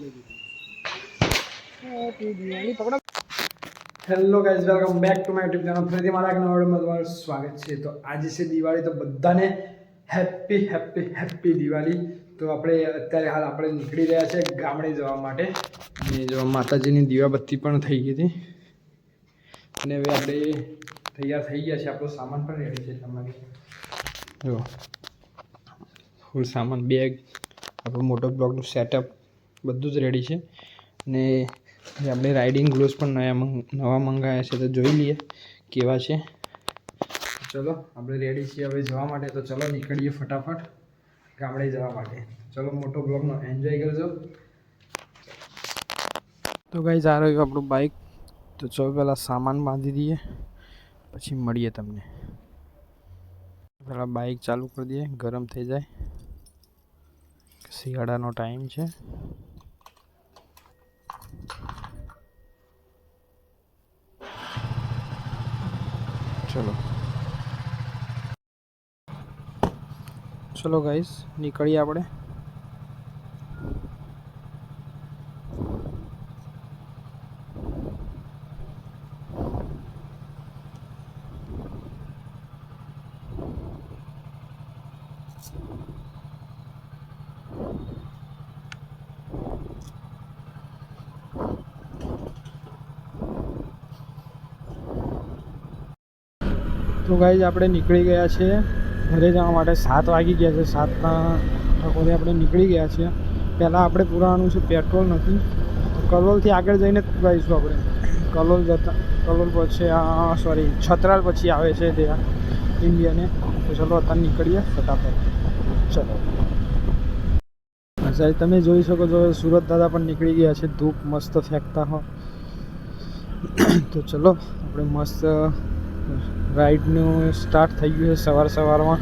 Hello guys, welcome back to my YouTube channel. ફરીથી મારા એક નવા વિડીયોમાં તમારું સ્વાગત છે. તો આજે છે દિવાળી, તો બધાને હેપી હેપી હેપી દિવાળી. તો આપણે અત્યારે હાલ આપણે નીકળી રહ્યા છે ગામડે જવા માટે. અને જો માતાજીની દીવાબત્તી પણ થઈ ગઈ હતી અને હવે આપણે તૈયાર થઈ ગયા છે. આપણો સામાન પણ રેડી છે. તમારી જો ફૂલ સામાન, બેગ, આપણું મોટો બ્લોગનું સેટઅપ બધું જ રેડી છે. અને આપણે રાઇડિંગ ગ્લોવ્સ પણ નવા મંગાવ્યા છે, તો જોઈ લઈએ કેવા છે. ચલો આપણે રેડી છીએ હવે જવા માટે. તો ચલો નીકળીએ ફટાફટ ગામડે જવા માટે. ચલો મોટો બ્લોગનો એન્જોય કરજો. તો ગાઈઝ આ રહ્યું આપણું બાઇક. તો ચલો પહેલાં સામાન બાંધી દઈએ, પછી મળીએ તમને. પહેલાં બાઇક ચાલુ કરી દઈએ, ગરમ થઈ જાય. શિયાળાનો ટાઈમ છે. ચલો ગાઈસ નીકળીએ આપણે. તો ગાઈઝ આપણે નીકળી ગયા છીએ ઘરે જવા માટે. 7 વાગી ગયા છે. 7ના ટકોરે આપણે નીકળી ગયા છીએ. પહેલાં આપણે પુરાવાનું છે, પેટ્રોલ નથી. કલોલથી આગળ જઈને જઈશું આપણે. કલોલ પછી છત્રાલ પછી આવે છે ત્યાં ઇન્ડિયાને. તો ચલો અત્યારે નીકળીએ ફટાફટ. ચલો સાહેબ તમે જોઈ શકો છો સુરત દાદા પણ નીકળી ગયા છે ધૂપ મસ્ત ફેંકતા હો. તો ચલો આપણે મસ્ત રાઈડનું સ્ટાર્ટ થઈ ગયું છે સવારમાં.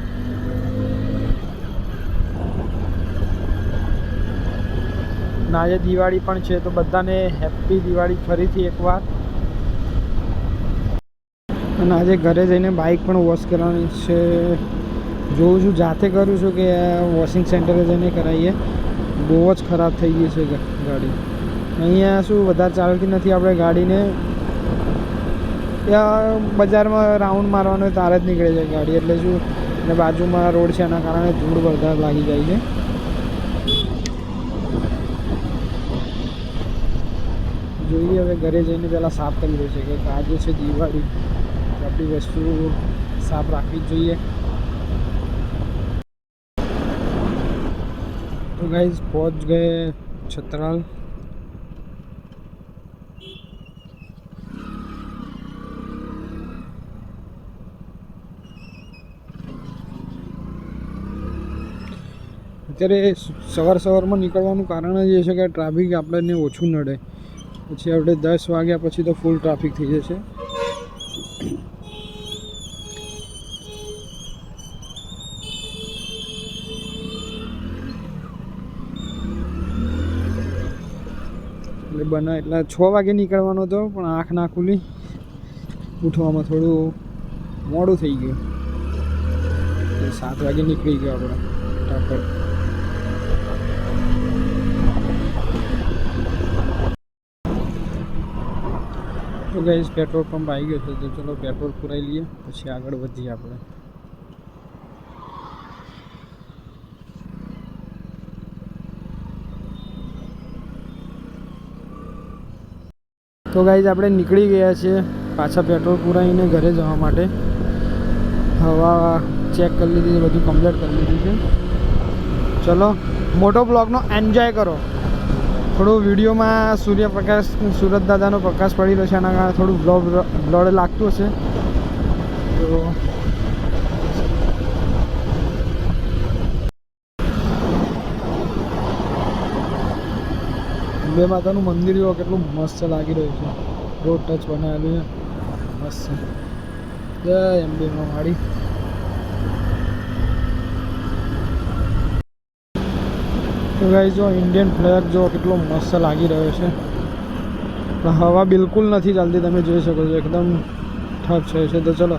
અને આજે દિવાળી પણ છે, તો બધાને હેપી દિવાળી ફરીથી એકવાર. અને આજે ઘરે જઈને બાઇક પણ વોશ કરવાની છે. જોઉં છું, જાતે કરું છું કે વોશિંગ સેન્ટરે જઈને કરાવીએ. બહુ જ ખરાબ થઈ ગઈ છે ગાડી. અહીંયા શું વધારે ચાલતી નથી આપણે ગાડીને. ત્યાં બજારમાં રાઉન્ડ મારવાનો તાર જ નીકળે છે ગાડી. એટલે શું, અને બાજુમાં રોડ છે, એના કારણે ધૂળ વધારે લાગી જાય છે. જોઈએ હવે ઘરે જઈને પહેલાં સાફ કરી દે છે કે આજે છે દિવાળી, આપણી વસ્તુ સાફ રાખવી જ જોઈએ. તો ગાઈઝ પહોંચ ગયે છત્રાલ. અત્યારે સવારમાં નીકળવાનું કારણ જ એ છે કે ટ્રાફિક આપણને ઓછું નડે. પછી આપણે 10 વાગ્યા પછી તો ફૂલ ટ્રાફિક થઈ જશે. એટલે 6 વાગે નીકળવાનો હતો, પણ આંખ ના ખુલી. ઉઠવામાં થોડું મોડું થઈ ગયું. 7 વાગે નીકળી ગયો આપણે ફટાફટ. તો ગાઈઝ પેટ્રોલ પંપ આવી ગયો છે, તો ચલો પેટ્રોલ પુરાઈ લઈએ, પછી આગળ વધીએ આપણે. તો ગાઈઝ આપણે નીકળી ગયા છીએ પાછા પેટ્રોલ પુરાવીને ઘરે જવા માટે. હવા ચેક કરી લીધી, બધું કમ્પ્લીટ કરી લીધું છે. ચલો મોટો બ્લોગનો એન્જોય કરો. થોડું વિડીયોમાં સૂર્યપ્રકાશ, સુરત દાદાનો પ્રકાશ પડી રહ્યો છે, એના કારણે થોડું બ્લડ લાગતું હશે. તો અંબે માતાનું મંદિર જો કેટલું મસ્ત લાગી રહ્યું છે. રોડ ટચ બનાવેલું છે, મસ્ત. જય અંબે માળી. તો ગાઈઝ જો ઇન્ડિયન ફ્લેગ જો કેટલો મસ્ત લાગી રહ્યો છે. પણ હવા બિલકુલ નથી ચાલતી, તમે જોઈ શકો છો, એકદમ ઠપ છે. તો ચલો,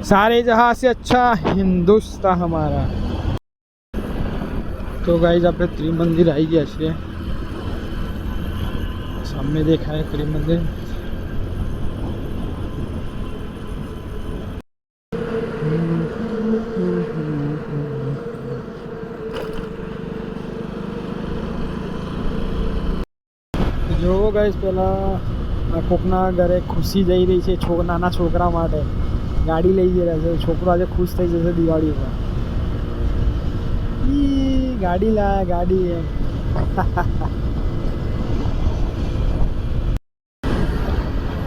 સારે જહાં સે અચ્છા હિન્દુસ્તાન હમારા. તો ગાઈઝ આપણે ત્રિમંદિર આવી ગયા છીએ. सामने देखा है प्रेम मंदिर। जो गाइस पहला कोकना घरे खुशी जई रही है नाना छोकरा माटे गाड़ी लई जई रह्या छे। छोकरो आज खुश थई जशे दिवाળી पर। ई गाड़ी लाया गाड़ी है।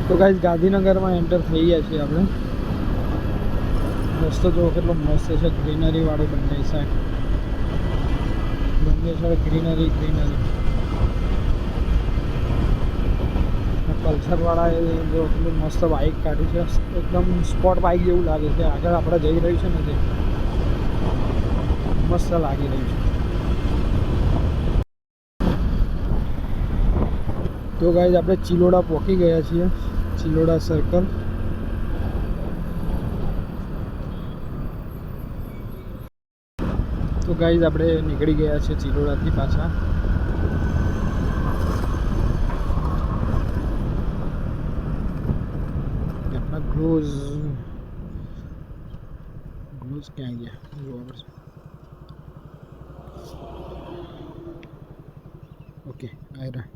तो गाइस गांधीनगर में एंटर थई गया छे आपणे। रस्तो जो કેટલો મસ્ત છે ગ્રીનરી વાળો બંને સાઈડ ગ્રીનરી પલ્સર વાળા જો કેટલું મસ્ત બાઇક કાઢી છે એકદમ સ્પોર્ટ બાઇક જેવું લાગે છે। આગળ આપણે જઈ રહ્યું છે ને તે મસ્ત લાગી રહ્યું છે। તો ગાઈઝ આપણે ચિલોડા પહોંચી ગયા છીએ, ચિલોડા સર્કલ। तो गाइज આપણે નીકળી ગયા છે ચિલોડાથી પાછા। આપણા ગ્લોઝ ક્યાં ગયા જોવા પડશે। ઓકે આયરા।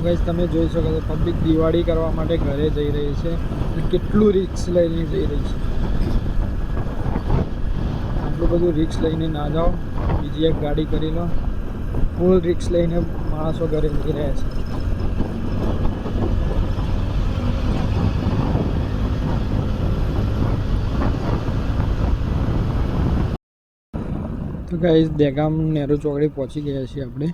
गाइस તમે જોઈ શકો છો પબ્લિક દિવાળી કરવા માટે ઘરે જઈ રહી છે। કેટલું રિસ્ક લઈને જઈ રહી છે। આટલું બધું રિસ્ક લઈને ના જાઓ, બીજી એક ગાડી કરી લો। ફૂલ રિસ્ક લઈને માણસો ઘરે જઈ રહ્યા છે। તો ગાઈસ દહેગામ નેहरू ચોકડી પહોંચી ગયા છીએ આપણે।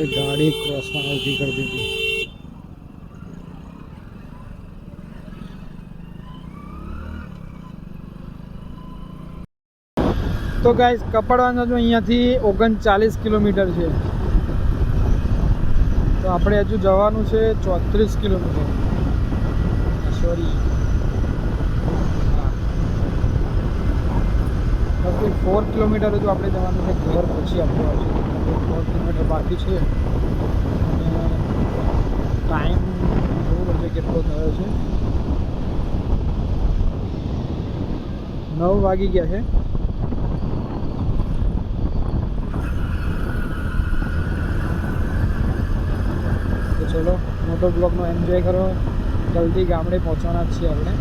गाड़ी क्रॉस में ऊभी कर दी थी। तो गाइस कपड़वाना जो अहींयाथी 39 किलोमीटर है, तो આપણે હજુ જવાનું છે 34 કિલોમીટર। સોરી 4 કિલોમીટર હજુ આપણે જવાનું છે ઘર, પછી આપણે 4 કિલોમીટર બાકી છે। ટાઈમ જોવો છે કેટલો થયો છે, 9 વાગી ગયા છે। તો ચલો મોટો બ્લોગનો એન્જોય કરો। જલ્દી ગામડે પહોંચવાના જ છીએ આપણે।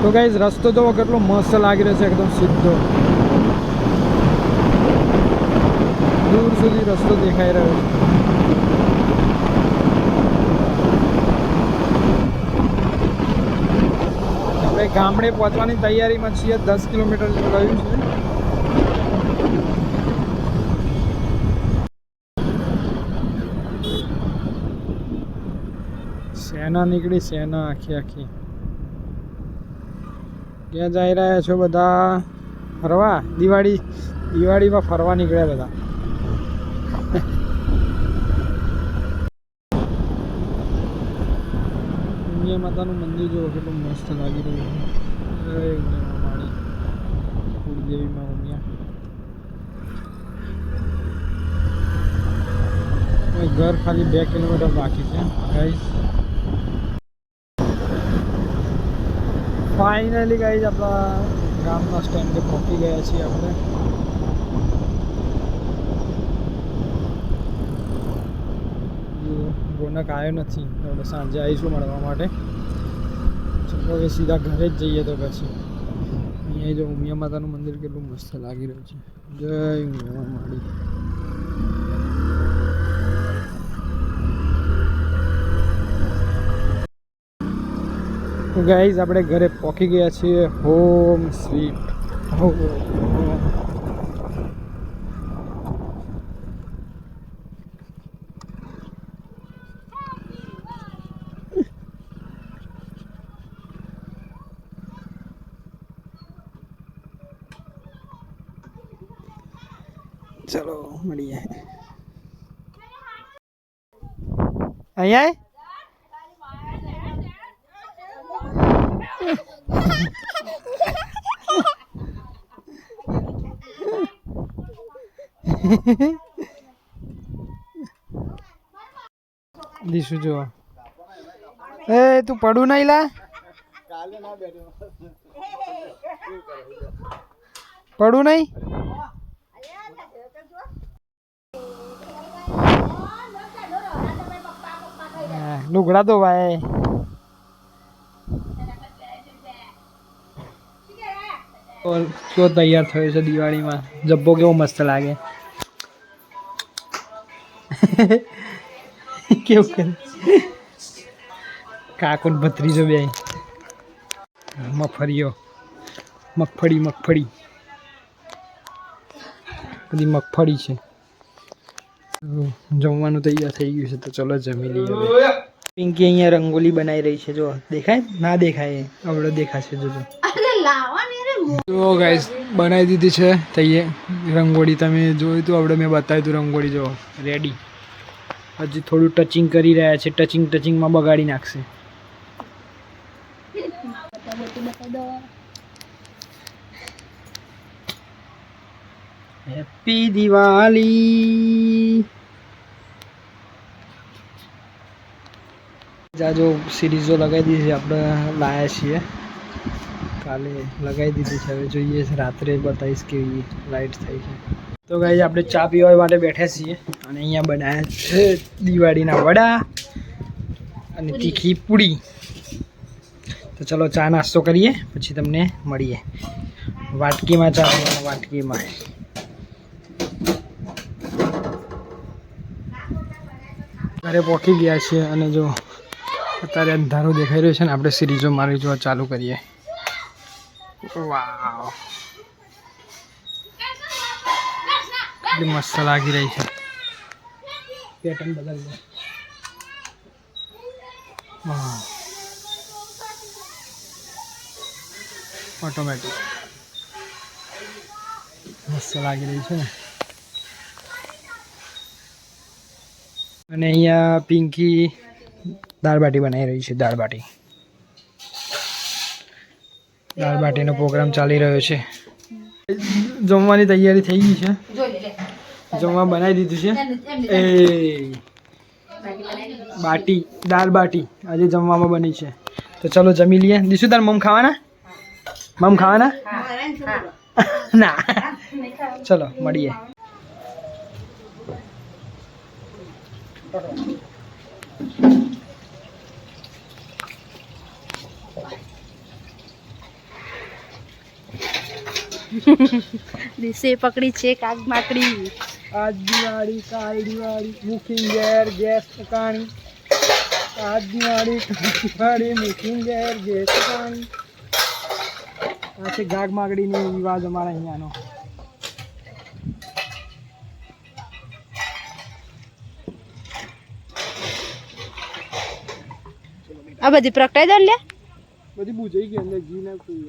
તો ગાઈઝ રસ્તો તો કેટલો મસ્ત લાગી રહ્યો છે, એકદમ સીધો, દૂર સુધી રસ્તો દેખાઈ રહ્યો છે। આપણે ગામડે પહોંચવાની તૈયારીમાં છીએ। 10 કિલોમીટર જેવું રહ્યું છે। સેના નીકળી, સેના આખી। ક્યાં જઈ રહ્યા છો બધા? ફરવા? દિવાળીમાં ફરવા નીકળ્યા બધા। ઉમિયા માતાનું મંદિર જો કેટલું મસ્ત લાગી રહ્યું છે। જય ઉમિયા માળી, કુળદેવીમાં ઉમિયા। ઘર ખાલી 2 કિલોમીટર બાકી છે ગાઈસ। फाइनली गाइज अपना गामना स्टेन्ड पे पहुंची गया છીએ આપણે। રોનક આવ્યો નથી, એટલે સાંજે આવીશું મળવા માટે। ચલો હવે સીધા ઘરે જ જઈએ। તો પછી અહીંયા જો ઉમિયા માતાનું મંદિર કેટલું મસ્ત લાગી રહ્યું છે। જય ઉમિયા માળી। ગાઈઝ આપણે ઘરે પહોંચી ગયા છીએ. Home sweet home. ચલો મળીએ અહીંયા. દીશું જો એ તું પડું નહીં લા પડું નહીં લુગડા તો ભાઈ કેવો તૈયાર થયો છે દિવાળીમાં. જબ્બો કેવો મસ્ત લાગે. કેવું કરે કાકો ભત્રીજો બે મગફળીઓ મગફળી બધી મગફળી છે. જમવાનું તૈયાર થઈ ગયું છે તો ચલો જમી લઈએ. પિંકી અહીંયા રંગોલી બનાવી રહી છે. જો દેખાય ના દેખાય આવડો દેખાશે જોજો. જો ગાઈસ બનાવી દીધી છે તૈયાર રંગોળી. તમે જોયું તું આપણે મેં બતાવ્યું હતું રંગોળી. જો રેડી. હજી થોડું ટચિંગ કરી રહ્યા છે. ટચિંગમાં બગાડી નાખશે. હેપી દિવાળી. જો સિરીઝો લગાવી દીધી છે. આપણે લાયા છીએ કાલે લગાવી દીધી છે. હવે જોઈએ રાત્રે બતાવીશ કેવી લાઇટ થઈ છે. તો ગાઈસ આપણે ચા પીવા માટે બેઠા છીએ અને અહીંયા બનાવ્યા છે દિવાળીના વડા અને તીખી પૂરી. તો ચલો ચા નાસ્તો કરીએ પછી તમને મળીએ. વાટકીમાં ચા પીવાના વાટકીમાં. ઘરે પહોંચી ગયા છીએ અને જો અત્યારે અંધારું દેખાઈ રહ્યું છે ને આપણે સિરીઝો મારી જોવા ચાલુ કરીએ. વાવ એટલી મસ્ત લાગી રહી છે. પેટર્ન બદલ ઓટોમેટિક મસ્ત લાગી રહી છે ને. અને અહીંયા પિંકી દાળ બાટી બનાવી રહી છે. દાળ બાટીનો પ્રોગ્રામ ચાલી રહ્યો છે. જમવાની તૈયારી થઈ ગઈ છે. જમવા બનાવી દીધું છે. એ બાટી દાળ બાટી આજે જમવામાં બની છે. તો ચલો જમી લઈએ. દીશું તાર મમ ખાવાના ના ચલો મળીએ. દિશે પકડી છે કાગ માકડી. આજ દિવાળી કાલ દિવાળી મુખી ઘેર ગેસ ઉકાણી. આજ દિવાળી મુખી ઘેર ગેસ ઉકાણી. આ છે ગાગ માકડીનો રિવાજ અમારા અહીંયાનો. આ બધી પ્રગટાઈ દો લે. બધી બુજાઈ ગઈ અંદર ઘી ના કોઈ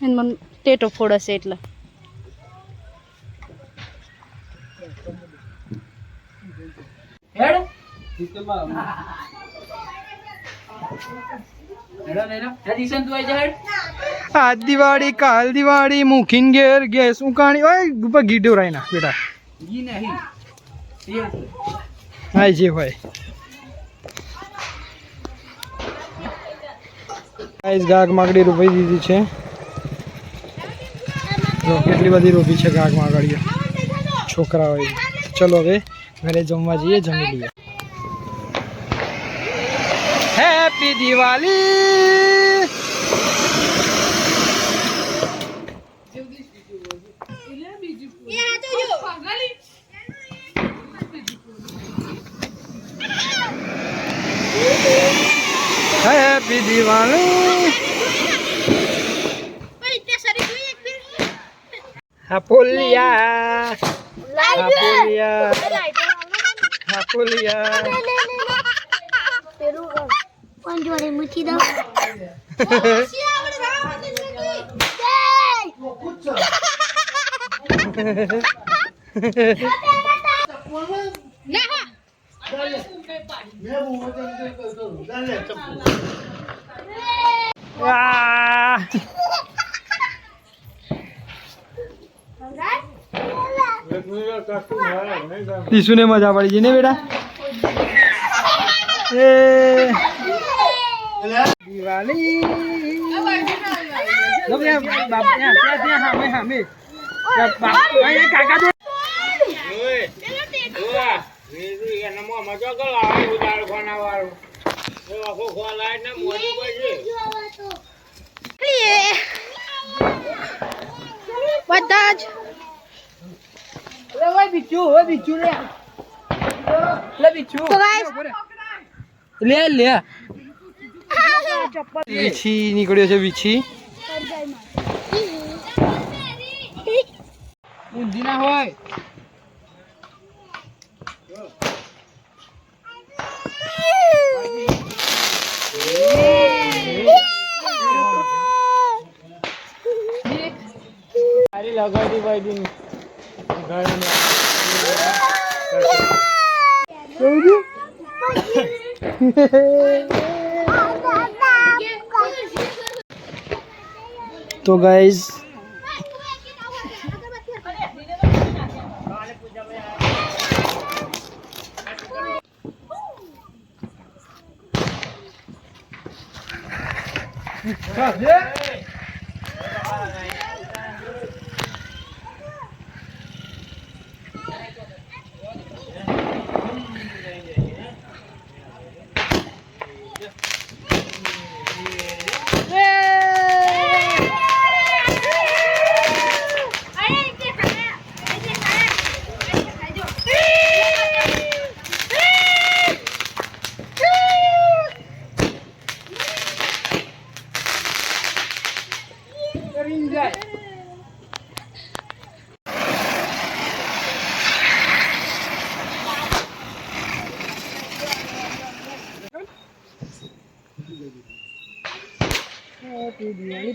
મને ટેટો ફોડશે એટલે આજ દિવાળી કાલ દિવાળી મુખીન ઘેર ગેસ ઉકાણી. ઓય ઘી ડોરાય ના બેટા. હા જે હોય. ગાગ માગડી રોપાઈ દીધી છે. કેટલી બધી રોપી છે ગાગ માગડીઓ છોકરાઓએ. ચલો હવે ઘરે જમવા જઈએ. જમી લઈએ. હેપી દિવાળી. હાપોલિયા હાપોલિયા હાપોલિયા કોણ જોડે મૂકી દો ટીસુ ને મજા પડી ગઈ ને બેટા એ દિવાળી કાકા દે બધા જ લે લે વીછી નીકળ્યો છે વીછી ઊંધી ના હોય લગાડી ભાઈ તો ગાઈઝ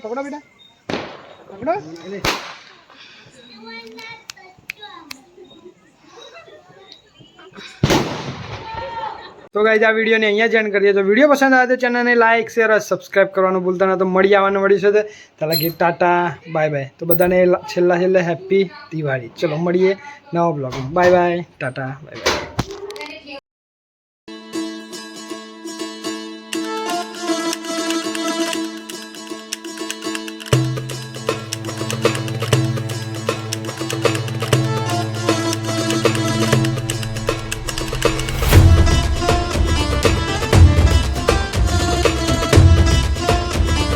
પકડો બેટા પકડો તો ગાઈઝ આ વિડીયોને અહીંયા જ એન્ડ કરીએ તો વિડીયો પસંદ આવે તો ચેનલને લાઈક શેર સબસ્ક્રાઈબ કરવાનું ભૂલતા ના તો મળી આવવાનું મળ્યું છે તો લાગી ટાટા બાય બાય તો બધાને છેલ્લા હેપી દિવાળી ચલો મળીએ નવા બ્લોગમાં bye bye Tata bye bye